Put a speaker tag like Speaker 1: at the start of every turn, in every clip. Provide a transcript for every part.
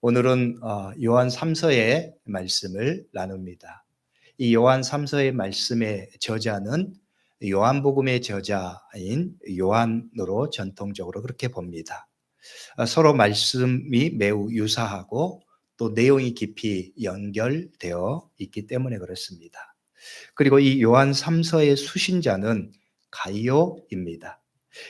Speaker 1: 오늘은 요한 3서의 말씀을 나눕니다. 이 요한 3서의 말씀의 저자는 요한복음의 저자인 요한으로 전통적으로 그렇게 봅니다. 서로 말씀이 매우 유사하고 또 내용이 깊이 연결되어 있기 때문에 그렇습니다. 그리고 이 요한 3서의 수신자는 가이오입니다.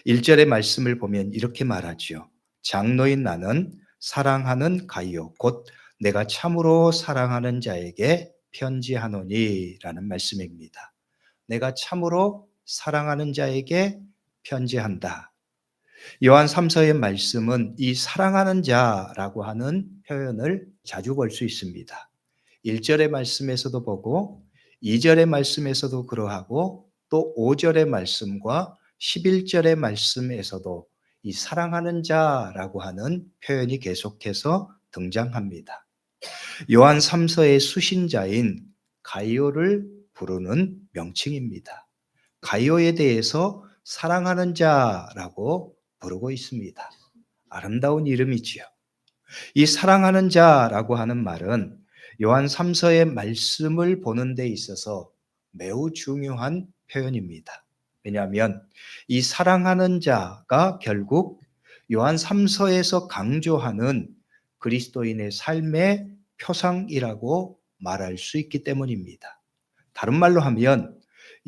Speaker 1: 1절의 말씀을 보면 이렇게 말하죠. 장로인 나는 사랑하는 가이오 곧 내가 참으로 사랑하는 자에게 편지하노니 라는 말씀입니다. 내가 참으로 사랑하는 자에게 편지한다. 요한 3서의 말씀은 이 사랑하는 자라고 하는 표현을 자주 볼 수 있습니다. 1절의 말씀에서도 보고 2절의 말씀에서도 그러하고 또 5절의 말씀과 11절의 말씀에서도 이 사랑하는 자라고 하는 표현이 계속해서 등장합니다. 요한 3서의 수신자인 가이오를 부르는 명칭입니다. 가이오에 대해서 사랑하는 자라고 부르고 있습니다. 아름다운 이름이지요. 이 사랑하는 자라고 하는 말은 요한 3서의 말씀을 보는 데 있어서 매우 중요한 표현입니다. 왜냐하면 이 사랑하는 자가 결국 요한 3서에서 강조하는 그리스도인의 삶의 표상이라고 말할 수 있기 때문입니다. 다른 말로 하면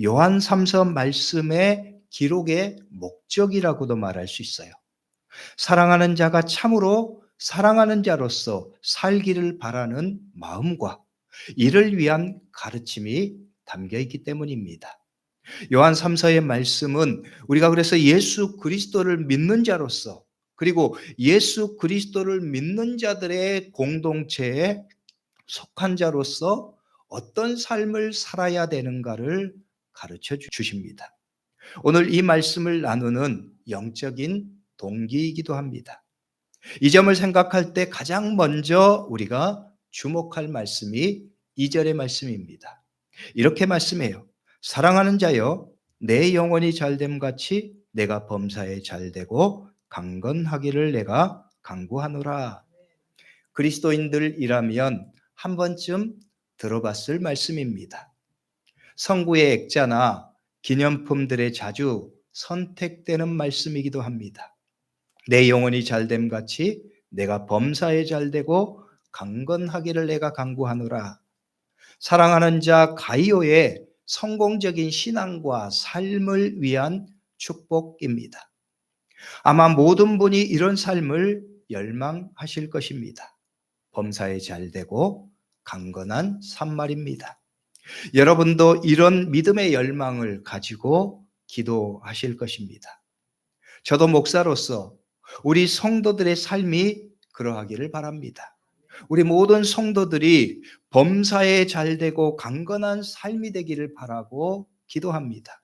Speaker 1: 요한 3서 말씀의 기록의 목적이라고도 말할 수 있어요. 사랑하는 자가 참으로 사랑하는 자로서 살기를 바라는 마음과 이를 위한 가르침이 담겨 있기 때문입니다. 요한 3서의 말씀은 우리가 그래서 예수 그리스도를 믿는 자로서 그리고 예수 그리스도를 믿는 자들의 공동체에 속한 자로서 어떤 삶을 살아야 되는가를 가르쳐 주십니다. 오늘 이 말씀을 나누는 영적인 동기이기도 합니다. 이 점을 생각할 때 가장 먼저 우리가 주목할 말씀이 2절의 말씀입니다. 이렇게 말씀해요. 사랑하는 자여 내 영혼이 잘됨 같이 내가 범사에 잘되고 강건하기를 내가 간구하노라. 그리스도인들이라면 한 번쯤 들어봤을 말씀입니다. 성구의 액자나 기념품들에 자주 선택되는 말씀이기도 합니다. 내 영혼이 잘됨 같이 내가 범사에 잘되고 강건하기를 내가 간구하노라. 사랑하는 자 가이오의 성공적인 신앙과 삶을 위한 축복입니다. 아마 모든 분이 이런 삶을 열망하실 것입니다. 범사에 잘되고 강건한 삶 말입니다. 여러분도 이런 믿음의 열망을 가지고 기도하실 것입니다. 저도 목사로서 우리 성도들의 삶이 그러하기를 바랍니다. 우리 모든 성도들이 범사에 잘되고 강건한 삶이 되기를 바라고 기도합니다.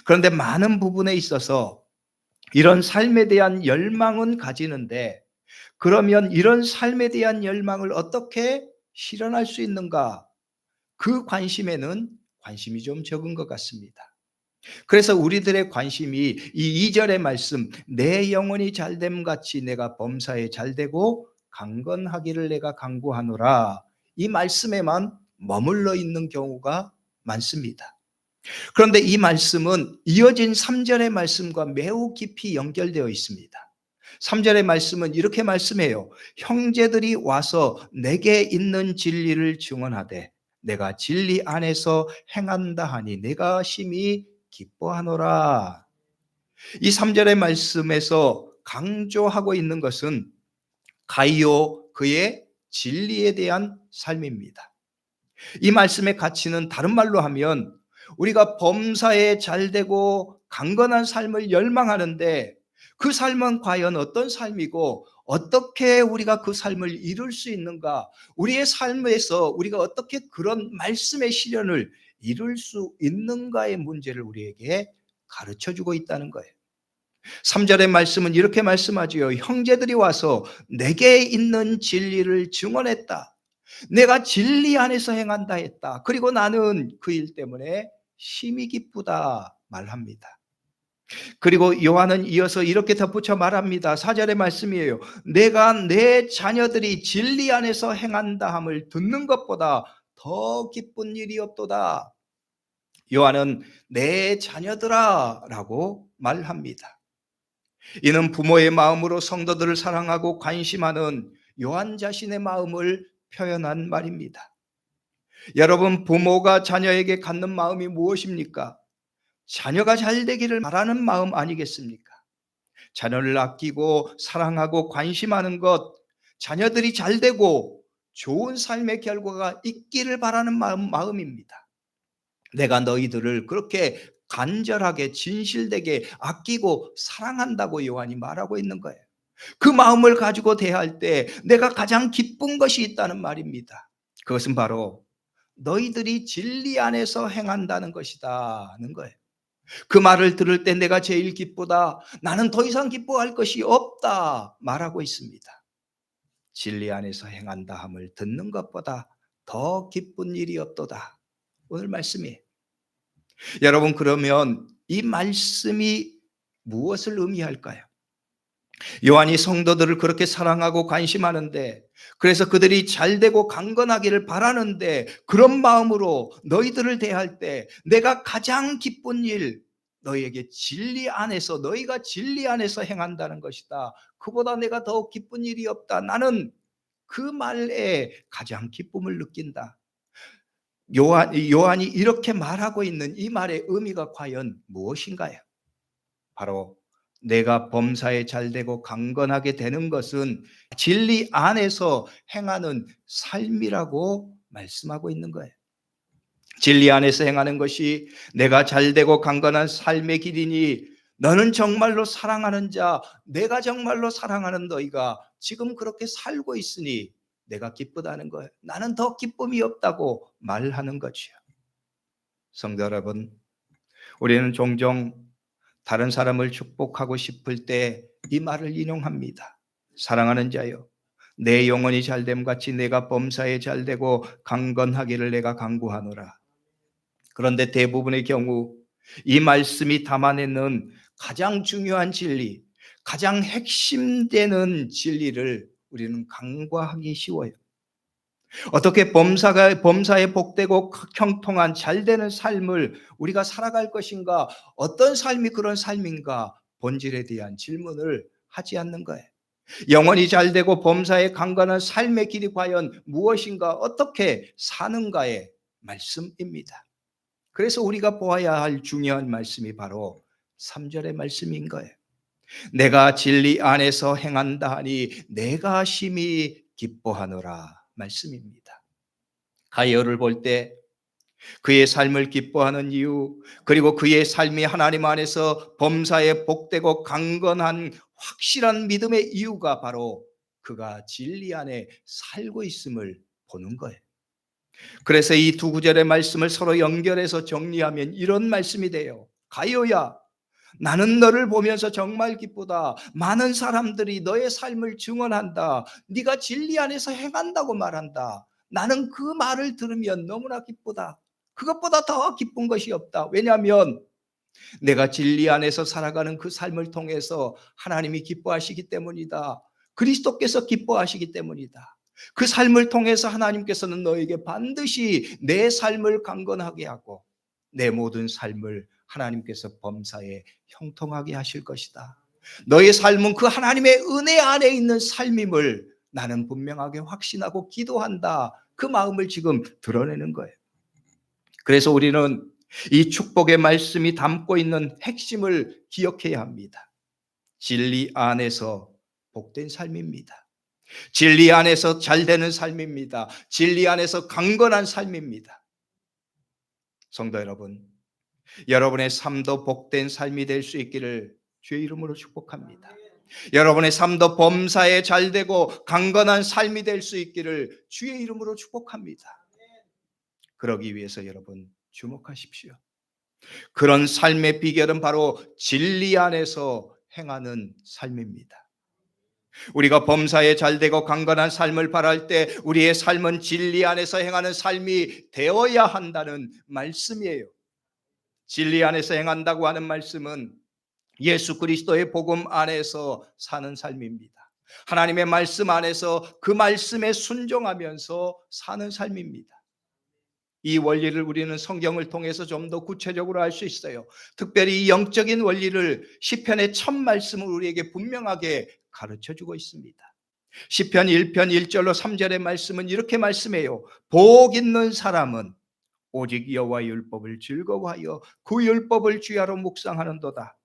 Speaker 1: 그런데 많은 부분에 있어서 이런 삶에 대한 열망은 가지는데 그러면 이런 삶에 대한 열망을 어떻게 실현할 수 있는가? 그 관심이 좀 적은 것 같습니다. 그래서 우리들의 관심이 이 2절의 말씀 내 영혼이 잘됨 같이 내가 범사에 잘되고 강건하기를 내가 간구하노라 이 말씀에만 머물러 있는 경우가 많습니다. 그런데 이 말씀은 이어진 3절의 말씀과 매우 깊이 연결되어 있습니다. 3절의 말씀은 이렇게 말씀해요. 형제들이 와서 내게 있는 진리를 증언하되 내가 진리 안에서 행한다 하니 내가 심히 기뻐하노라. 이 3절의 말씀에서 강조하고 있는 것은 가이오 그의 진리에 대한 삶입니다. 이 말씀의 가치는 다른 말로 하면 우리가 범사에 잘되고 강건한 삶을 열망하는데 그 삶은 과연 어떤 삶이고 어떻게 우리가 그 삶을 이룰 수 있는가? 우리의 삶에서 우리가 어떻게 그런 말씀의 실현을 이룰 수 있는가의 문제를 우리에게 가르쳐주고 있다는 거예요. 3절의 말씀은 이렇게 말씀하지요. 형제들이 와서 내게 있는 진리를 증언했다. 내가 진리 안에서 행한다 했다. 그리고 나는 그 일 때문에 심히 기쁘다 말합니다. 그리고 요한은 이어서 이렇게 덧붙여 말합니다. 4절의 말씀이에요. 내가 내 자녀들이 진리 안에서 행한다 함을 듣는 것보다 더 기쁜 일이 없도다. 요한은 내 자녀들아 라고 말합니다. 이는 부모의 마음으로 성도들을 사랑하고 관심하는 요한 자신의 마음을 표현한 말입니다. 여러분, 부모가 자녀에게 갖는 마음이 무엇입니까? 자녀가 잘 되기를 바라는 마음 아니겠습니까? 자녀를 아끼고 사랑하고 관심하는 것, 자녀들이 잘 되고 좋은 삶의 결과가 있기를 바라는 마음입니다. 내가 너희들을 그렇게 간절하게 진실되게 아끼고 사랑한다고 요한이 말하고 있는 거예요. 그 마음을 가지고 대할 때 내가 가장 기쁜 것이 있다는 말입니다. 그것은 바로 너희들이 진리 안에서 행한다는 것이다 하는 거예요. 그 말을 들을 때 내가 제일 기쁘다. 나는 더 이상 기뻐할 것이 없다 말하고 있습니다. 진리 안에서 행한다 함을 듣는 것보다 더 기쁜 일이 없도다. 오늘 말씀이에요. 여러분, 그러면 이 말씀이 무엇을 의미할까요? 요한이 성도들을 그렇게 사랑하고 관심하는데, 그래서 그들이 잘되고 강건하기를 바라는데, 그런 마음으로 너희들을 대할 때 내가 가장 기쁜 일, 너희에게 진리 안에서, 너희가 진리 안에서 행한다는 것이다. 그보다 내가 더 기쁜 일이 없다. 나는 그 말에 가장 기쁨을 느낀다. 요한이 이렇게 말하고 있는 이 말의 의미가 과연 무엇인가요? 바로 내가 범사에 잘되고 강건하게 되는 것은 진리 안에서 행하는 삶이라고 말씀하고 있는 거예요. 진리 안에서 행하는 것이 내가 잘되고 강건한 삶의 길이니, 너는 정말로 사랑하는 자, 내가 정말로 사랑하는 너희가 지금 그렇게 살고 있으니 내가 기쁘다는 거예요. 나는 더 기쁨이 없다고 말하는 거지요. 성도 여러분, 우리는 종종 다른 사람을 축복하고 싶을 때 이 말을 인용합니다. 사랑하는 자여, 내 영혼이 잘됨 같이 내가 범사에 잘되고 강건하기를 내가 간구하노라. 그런데 대부분의 경우 이 말씀이 담아내는 가장 중요한 진리, 가장 핵심되는 진리를 우리는 간과하기 쉬워요. 어떻게 범사에 복되고 형통한 잘되는 삶을 우리가 살아갈 것인가, 어떤 삶이 그런 삶인가, 본질에 대한 질문을 하지 않는 거예요. 영원히 잘되고 범사에 강건한 삶의 길이 과연 무엇인가, 어떻게 사는가의 말씀입니다. 그래서 우리가 보아야 할 중요한 말씀이 바로 3절의 말씀인 거예요. 내가 진리 안에서 행한다 하니 내가 심히 기뻐하노라 말씀입니다. 가이어를 볼 때 그의 삶을 기뻐하는 이유, 그리고 그의 삶이 하나님 안에서 범사에 복되고 강건한 확실한 믿음의 이유가 바로 그가 진리 안에 살고 있음을 보는 거예요. 그래서 이 두 구절의 말씀을 서로 연결해서 정리하면 이런 말씀이 돼요. 가이오야, 나는 너를 보면서 정말 기쁘다. 많은 사람들이 너의 삶을 증언한다. 네가 진리 안에서 행한다고 말한다. 나는 그 말을 들으면 너무나 기쁘다. 그것보다 더 기쁜 것이 없다. 왜냐하면 내가 진리 안에서 살아가는 그 삶을 통해서 하나님이 기뻐하시기 때문이다. 그리스도께서 기뻐하시기 때문이다. 그 삶을 통해서 하나님께서는 너에게 반드시 내 삶을 강건하게 하고 내 모든 삶을 하나님께서 범사에 형통하게 하실 것이다. 너의 삶은 그 하나님의 은혜 안에 있는 삶임을 나는 분명하게 확신하고 기도한다. 그 마음을 지금 드러내는 거예요. 그래서 우리는 이 축복의 말씀이 담고 있는 핵심을 기억해야 합니다. 진리 안에서 복된 삶입니다. 진리 안에서 잘 되는 삶입니다. 진리 안에서 강건한 삶입니다. 성도 여러분, 여러분의 삶도 복된 삶이 될 수 있기를 주의 이름으로 축복합니다. 여러분의 삶도 범사에 잘 되고 강건한 삶이 될 수 있기를 주의 이름으로 축복합니다. 그러기 위해서 여러분 주목하십시오. 그런 삶의 비결은 바로 진리 안에서 행하는 삶입니다. 우리가 범사에 잘되고 강건한 삶을 바랄 때 우리의 삶은 진리 안에서 행하는 삶이 되어야 한다는 말씀이에요. 진리 안에서 행한다고 하는 말씀은 예수 그리스도의 복음 안에서 사는 삶입니다. 하나님의 말씀 안에서 그 말씀에 순종하면서 사는 삶입니다. 이 원리를 우리는 성경을 통해서 좀 더 구체적으로 알 수 있어요. 특별히 이 영적인 원리를 시편의 첫 말씀을 우리에게 분명하게 가르쳐주고 있습니다. 시편 1편 1절로 3절의 말씀은 이렇게 말씀해요. 복 있는 사람은 오직 여호와의 율법을 즐거워하여 그 율법을 주야로 묵상하는도다.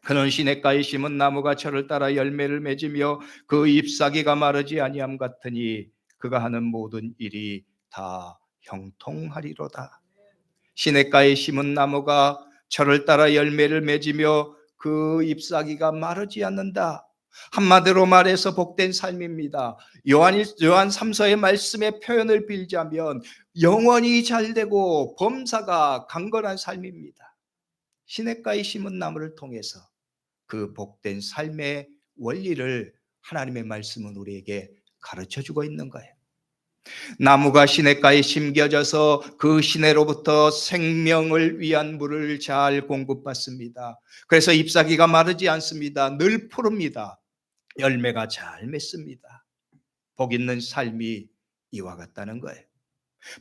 Speaker 1: 그는 시냇가에 심은 나무가 철을 따라 열매를 맺으며 그 잎사귀가 마르지 아니함 같으니 그가 하는 모든 일이 다 형통하리로다. 시냇가에 심은 나무가 철을 따라 열매를 맺으며 그 잎사귀가 마르지 않는다. 한마디로 말해서 복된 삶입니다. 요한 3서의 말씀의 표현을 빌자면 영원히 잘되고 범사가 강건한 삶입니다. 시냇가에 심은 나무를 통해서 그 복된 삶의 원리를 하나님의 말씀은 우리에게 가르쳐주고 있는 거예요. 나무가 시냇가에 심겨져서 그 시내로부터 생명을 위한 물을 잘 공급받습니다. 그래서 잎사귀가 마르지 않습니다. 늘 푸릅니다. 열매가 잘 맺습니다. 복 있는 삶이 이와 같다는 거예요.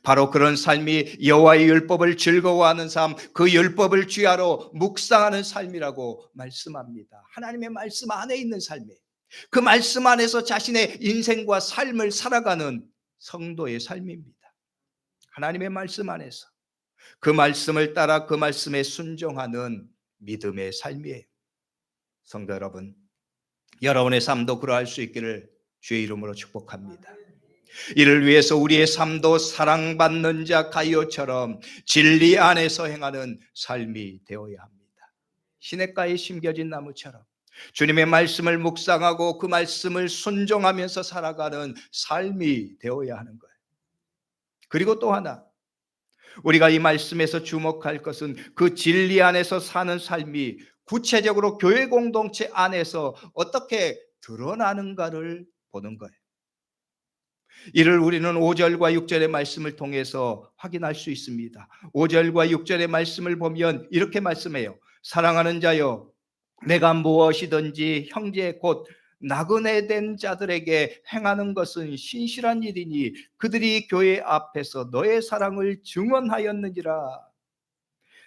Speaker 1: 바로 그런 삶이 여호와의 율법을 즐거워하는 삶, 그 율법을 주야로 묵상하는 삶이라고 말씀합니다. 하나님의 말씀 안에 있는 삶이에요. 그 말씀 안에서 자신의 인생과 삶을 살아가는 성도의 삶입니다. 하나님의 말씀 안에서 그 말씀을 따라 그 말씀에 순종하는 믿음의 삶이에요. 성도 여러분, 여러분의 삶도 그러할 수 있기를 주의 이름으로 축복합니다. 이를 위해서 우리의 삶도 사랑받는 자 가이오처럼 진리 안에서 행하는 삶이 되어야 합니다. 시냇가에 심겨진 나무처럼 주님의 말씀을 묵상하고 그 말씀을 순종하면서 살아가는 삶이 되어야 하는 거예요. 그리고 또 하나, 우리가 이 말씀에서 주목할 것은 그 진리 안에서 사는 삶이 구체적으로 교회 공동체 안에서 어떻게 드러나는가를 보는 거예요. 이를 우리는 5절과 6절의 말씀을 통해서 확인할 수 있습니다. 5절과 6절의 말씀을 보면 이렇게 말씀해요. 사랑하는 자여, 내가 무엇이든지 형제 곧 나그네 된 자들에게 행하는 것은 신실한 일이니 그들이 교회 앞에서 너의 사랑을 증언하였느니라.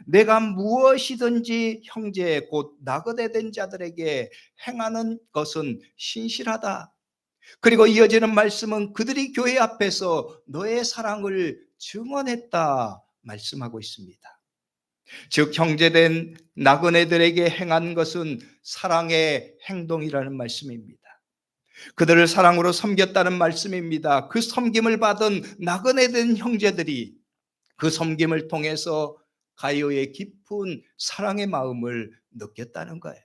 Speaker 1: 내가 무엇이든지 형제 곧 나그네 된 자들에게 행하는 것은 신실하다. 그리고 이어지는 말씀은 그들이 교회 앞에서 너의 사랑을 증언했다 말씀하고 있습니다. 즉 형제된 나그네들에게 행한 것은 사랑의 행동이라는 말씀입니다. 그들을 사랑으로 섬겼다는 말씀입니다. 그 섬김을 받은 나그네된 형제들이 그 섬김을 통해서 가이오의 깊은 사랑의 마음을 느꼈다는 거예요.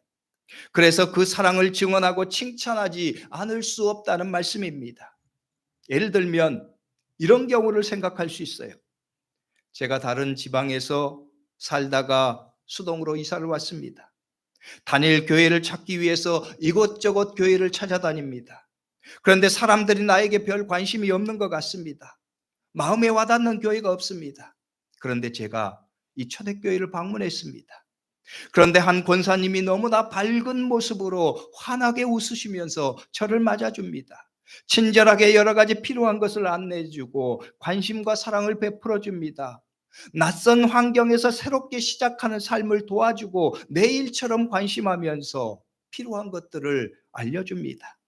Speaker 1: 그래서 그 사랑을 증언하고 칭찬하지 않을 수 없다는 말씀입니다. 예를 들면 이런 경우를 생각할 수 있어요. 제가 다른 지방에서 살다가 수동으로 이사를 왔습니다. 다닐 교회를 찾기 위해서 이곳저곳 교회를 찾아다닙니다. 그런데 사람들이 나에게 별 관심이 없는 것 같습니다. 마음에 와닿는 교회가 없습니다. 그런데 제가 이 초대교회를 방문했습니다. 그런데 한 권사님이 너무나 밝은 모습으로 환하게 웃으시면서 저를 맞아줍니다. 친절하게 여러 가지 필요한 것을 안내해주고 관심과 사랑을 베풀어줍니다. 낯선 환경에서 새롭게 시작하는 삶을 도와주고 내 일처럼 관심하면서 필요한 것들을 알려줍니다.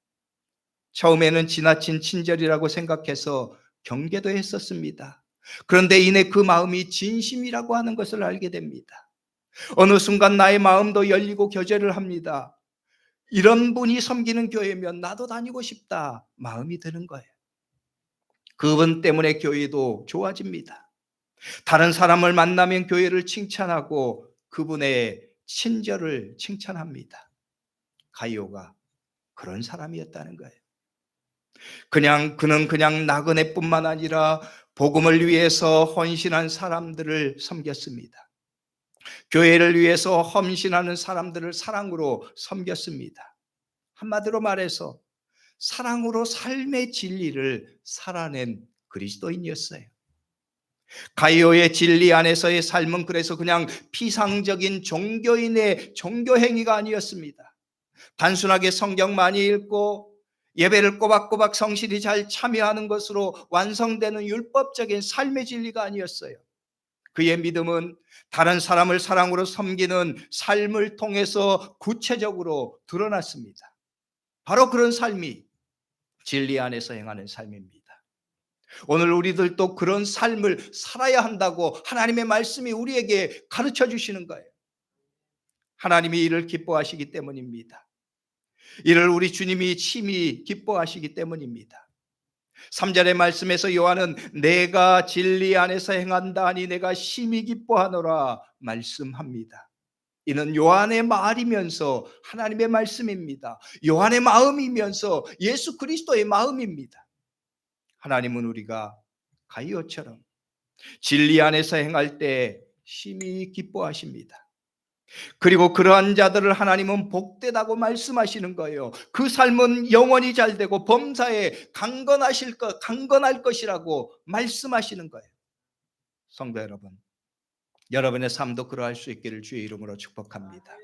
Speaker 1: 처음에는 지나친 친절이라고 생각해서 경계도 했었습니다. 그런데 이내 그 마음이 진심이라고 하는 것을 알게 됩니다. 어느 순간 나의 마음도 열리고 교제를 합니다. 이런 분이 섬기는 교회면 나도 다니고 싶다 마음이 드는 거예요. 그분 때문에 교회도 좋아집니다. 다른 사람을 만나면 교회를 칭찬하고 그분의 친절을 칭찬합니다. 가이오가 그런 사람이었다는 거예요. 그는 그냥 나그네뿐만 아니라 복음을 위해서 헌신한 사람들을 섬겼습니다. 교회를 위해서 헌신하는 사람들을 사랑으로 섬겼습니다. 한마디로 말해서 사랑으로 삶의 진리를 살아낸 그리스도인이었어요. 가이오의 진리 안에서의 삶은 그래서 그냥 피상적인 종교인의 종교 행위가 아니었습니다. 단순하게 성경 많이 읽고 예배를 꼬박꼬박 성실히 잘 참여하는 것으로 완성되는 율법적인 삶의 진리가 아니었어요. 그의 믿음은 다른 사람을 사랑으로 섬기는 삶을 통해서 구체적으로 드러났습니다. 바로 그런 삶이 진리 안에서 행하는 삶입니다. 오늘 우리들도 그런 삶을 살아야 한다고 하나님의 말씀이 우리에게 가르쳐 주시는 거예요. 하나님이 이를 기뻐하시기 때문입니다. 이를 우리 주님이 심히 기뻐하시기 때문입니다. 3절의 말씀에서 요한은 내가 진리 안에서 행한다 하니 내가 심히 기뻐하노라 말씀합니다. 이는 요한의 말이면서 하나님의 말씀입니다. 요한의 마음이면서 예수 그리스도의 마음입니다. 하나님은 우리가 가이오처럼 진리 안에서 행할 때 심히 기뻐하십니다. 그리고 그러한 자들을 하나님은 복되다고 말씀하시는 거예요. 그 삶은 영원히 잘되고 범사에 강건할 것이라고 말씀하시는 거예요. 성도 여러분, 여러분의 삶도 그러할 수 있기를 주의 이름으로 축복합니다.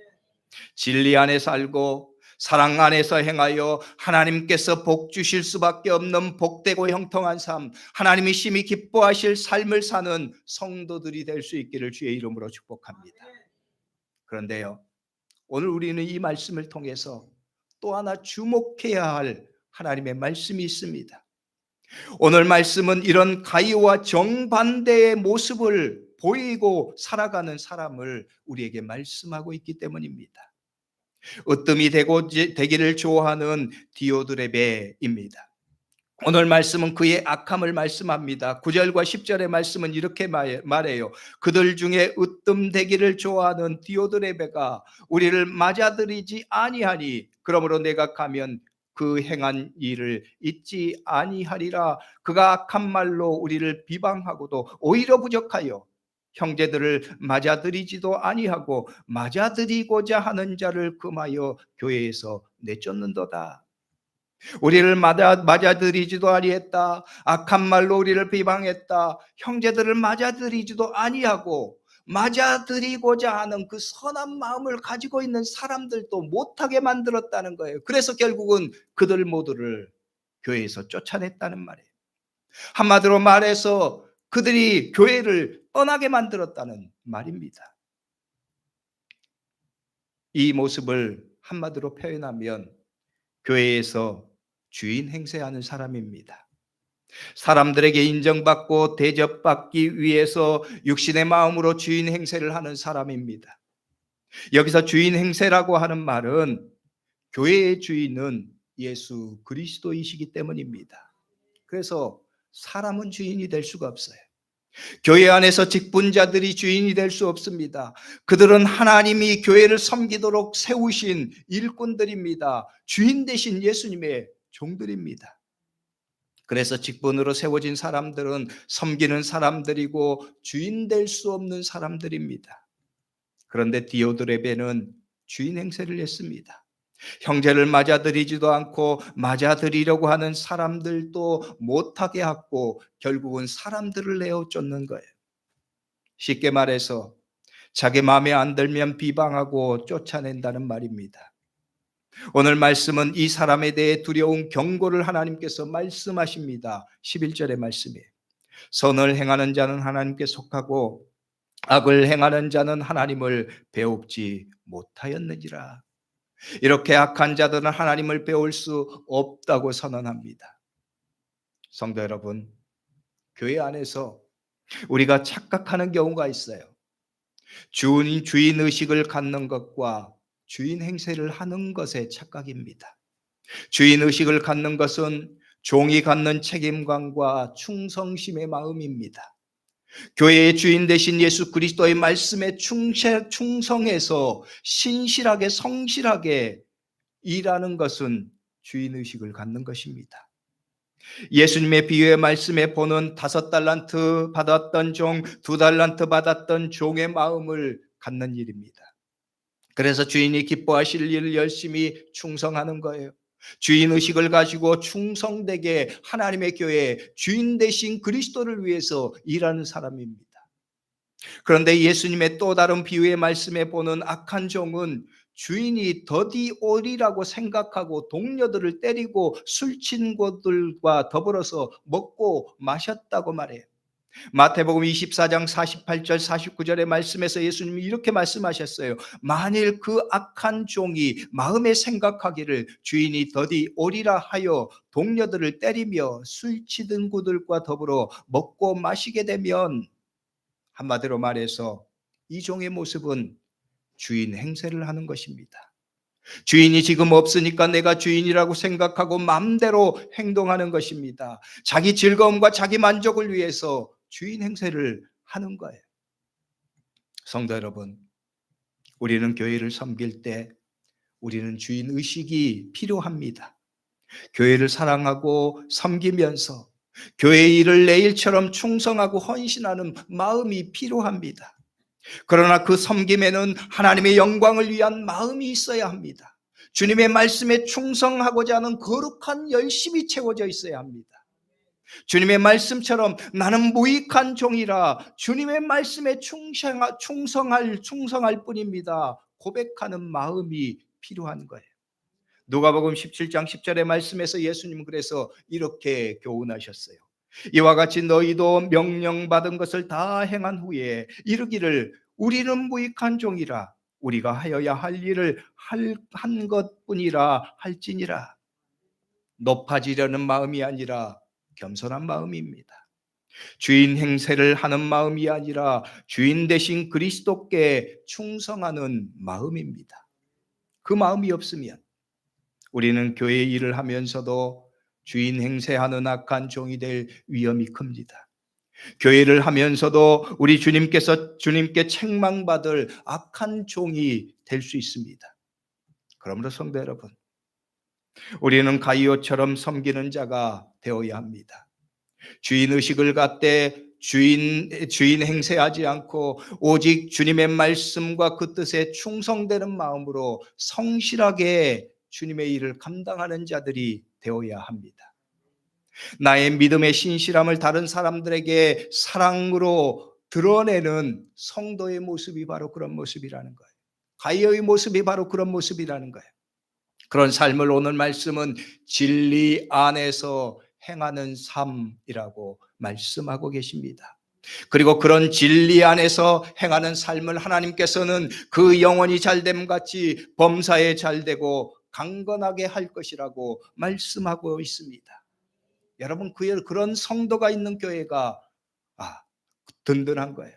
Speaker 1: 진리 안에 살고 사랑 안에서 행하여 하나님께서 복 주실 수밖에 없는 복되고 형통한 삶, 하나님이 심히 기뻐하실 삶을 사는 성도들이 될 수 있기를 주의 이름으로 축복합니다. 그런데요, 오늘 우리는 이 말씀을 통해서 또 하나 주목해야 할 하나님의 말씀이 있습니다. 오늘 말씀은 이런 가이오와 정반대의 모습을 보이고 살아가는 사람을 우리에게 말씀하고 있기 때문입니다. 으뜸이 되기를 좋아하는 디오드레베입니다. 오늘 말씀은 그의 악함을 말씀합니다. 9절과 10절의 말씀은 이렇게 말해요. 그들 중에 으뜸되기를 좋아하는 디오드레베가 우리를 맞아들이지 아니하니 그러므로 내가 가면 그 행한 일을 잊지 아니하리라. 그가 악한 말로 우리를 비방하고도 오히려 부족하여 형제들을 맞아들이지도 아니하고 맞아들이고자 하는 자를 금하여 교회에서 내쫓는도다. 우리를 맞아들이지도 아니했다. 악한 말로 우리를 비방했다. 형제들을 맞아들이지도 아니하고 맞아들이고자 하는 그 선한 마음을 가지고 있는 사람들도 못하게 만들었다는 거예요. 그래서 결국은 그들 모두를 교회에서 쫓아냈다는 말이에요. 한마디로 말해서 그들이 교회를 떠나게 만들었다는 말입니다. 이 모습을 한마디로 표현하면 교회에서 주인 행세하는 사람입니다. 사람들에게 인정받고 대접받기 위해서 육신의 마음으로 주인 행세를 하는 사람입니다. 여기서 주인 행세라고 하는 말은 교회의 주인은 예수 그리스도이시기 때문입니다. 그래서 사람은 주인이 될 수가 없어요. 교회 안에서 직분자들이 주인이 될 수 없습니다. 그들은 하나님이 교회를 섬기도록 세우신 일꾼들입니다. 주인 되신 예수님의 종들입니다. 그래서 직분으로 세워진 사람들은 섬기는 사람들이고 주인 될 수 없는 사람들입니다. 그런데 디오드레베는 주인 행세를 했습니다. 형제를 맞아들이지도 않고 맞아들이려고 하는 사람들도 못하게 하고 결국은 사람들을 내어 쫓는 거예요. 쉽게 말해서 자기 마음에 안 들면 비방하고 쫓아낸다는 말입니다. 오늘 말씀은 이 사람에 대해 두려운 경고를 하나님께서 말씀하십니다. 11절의 말씀이에요. 선을 행하는 자는 하나님께 속하고 악을 행하는 자는 하나님을 배웁지 못하였느니라. 이렇게 악한 자들은 하나님을 배울 수 없다고 선언합니다. 성도 여러분, 교회 안에서 우리가 착각하는 경우가 있어요. 주인 의식을 갖는 것과 주인 행세를 하는 것의 착각입니다. 주인 의식을 갖는 것은 종이 갖는 책임감과 충성심의 마음입니다. 교회의 주인 되신 예수 그리스도의 말씀에 충성해서 신실하게 성실하게 일하는 것은 주인 의식을 갖는 것입니다. 예수님의 비유의 말씀에 보는 5달란트 받았던 종, 2달란트 받았던 종의 마음을 갖는 일입니다. 그래서 주인이 기뻐하실 일을 열심히 충성하는 거예요. 주인의식을 가지고 충성되게 하나님의 교회 주인 되신 그리스도를 위해서 일하는 사람입니다. 그런데 예수님의 또 다른 비유의 말씀에 보는 악한 종은 주인이 더디 오리라고 생각하고 동료들을 때리고 술 친구들과 더불어서 먹고 마셨다고 말해요. 마태복음 24장 48절 49절의 말씀에서 예수님이 이렇게 말씀하셨어요. 만일 그 악한 종이 마음에 생각하기를 주인이 더디 오리라 하여 동료들을 때리며 술 친구들과 더불어 먹고 마시게 되면, 한마디로 말해서 이 종의 모습은 주인 행세를 하는 것입니다. 주인이 지금 없으니까 내가 주인이라고 생각하고 마음대로 행동하는 것입니다. 자기 즐거움과 자기 만족을 위해서 주인 행세를 하는 거예요. 성도 여러분, 우리는 교회를 섬길 때 우리는 주인 의식이 필요합니다. 교회를 사랑하고 섬기면서 교회의 일을 내 일처럼 충성하고 헌신하는 마음이 필요합니다. 그러나 그 섬김에는 하나님의 영광을 위한 마음이 있어야 합니다. 주님의 말씀에 충성하고자 하는 거룩한 열심이 채워져 있어야 합니다. 주님의 말씀처럼 나는 무익한 종이라 주님의 말씀에 충성할 뿐입니다 고백하는 마음이 필요한 거예요. 누가복음 17장 10절의 말씀에서 예수님은 그래서 이렇게 교훈하셨어요. 이와 같이 너희도 명령받은 것을 다 행한 후에 이르기를 우리는 무익한 종이라 우리가 하여야 할 일을 한 것뿐이라 할지니라. 높아지려는 마음이 아니라 겸손한 마음입니다. 주인 행세를 하는 마음이 아니라 주인 되신 그리스도께 충성하는 마음입니다. 그 마음이 없으면 우리는 교회 일을 하면서도 주인 행세하는 악한 종이 될 위험이 큽니다. 교회를 하면서도 우리 주님께 책망받을 악한 종이 될 수 있습니다. 그러므로 성도 여러분, 우리는 가이오처럼 섬기는 자가 되어야 합니다. 주인 의식을 갖되 주인 행세하지 않고 오직 주님의 말씀과 그 뜻에 충성되는 마음으로 성실하게 주님의 일을 감당하는 자들이 되어야 합니다. 나의 믿음의 신실함을 다른 사람들에게 사랑으로 드러내는 성도의 모습이 바로 그런 모습이라는 거예요. 가이오의 모습이 바로 그런 모습이라는 거예요. 그런 삶을 오늘 말씀은 진리 안에서 행하는 삶이라고 말씀하고 계십니다. 그리고 그런 진리 안에서 행하는 삶을 하나님께서는 그 영혼이 잘됨 같이 범사에 잘되고 강건하게 할 것이라고 말씀하고 있습니다. 여러분, 그런 성도가 있는 교회가 든든한 거예요.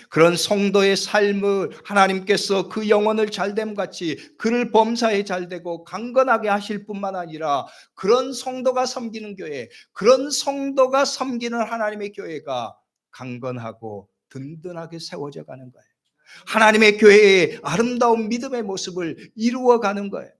Speaker 1: 그런 성도의 삶을 하나님께서 그 영혼을 잘됨 같이 그를 범사에 잘되고 강건하게 하실 뿐만 아니라 그런 성도가 섬기는 교회, 그런 성도가 섬기는 하나님의 교회가 강건하고 든든하게 세워져 가는 거예요. 하나님의 교회의 아름다운 믿음의 모습을 이루어가는 거예요.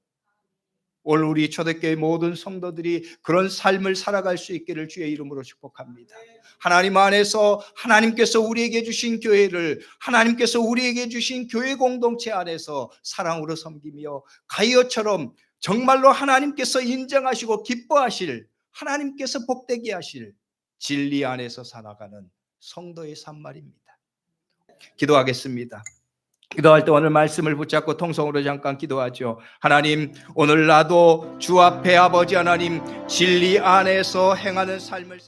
Speaker 1: 오늘 우리 초대교회 모든 성도들이 그런 삶을 살아갈 수 있기를 주의 이름으로 축복합니다. 하나님 안에서 하나님께서 우리에게 주신 교회를, 하나님께서 우리에게 주신 교회 공동체 안에서 사랑으로 섬기며 가이오처럼 정말로 하나님께서 인정하시고 기뻐하실, 하나님께서 복되게 하실 진리 안에서 살아가는 성도의 삶 말입니다. 기도하겠습니다. 기도할 때 오늘 말씀을 붙잡고 통성으로 잠깐 기도하죠. 하나님, 오늘 나도 주 앞에 아버지 하나님 진리 안에서 행하는 삶을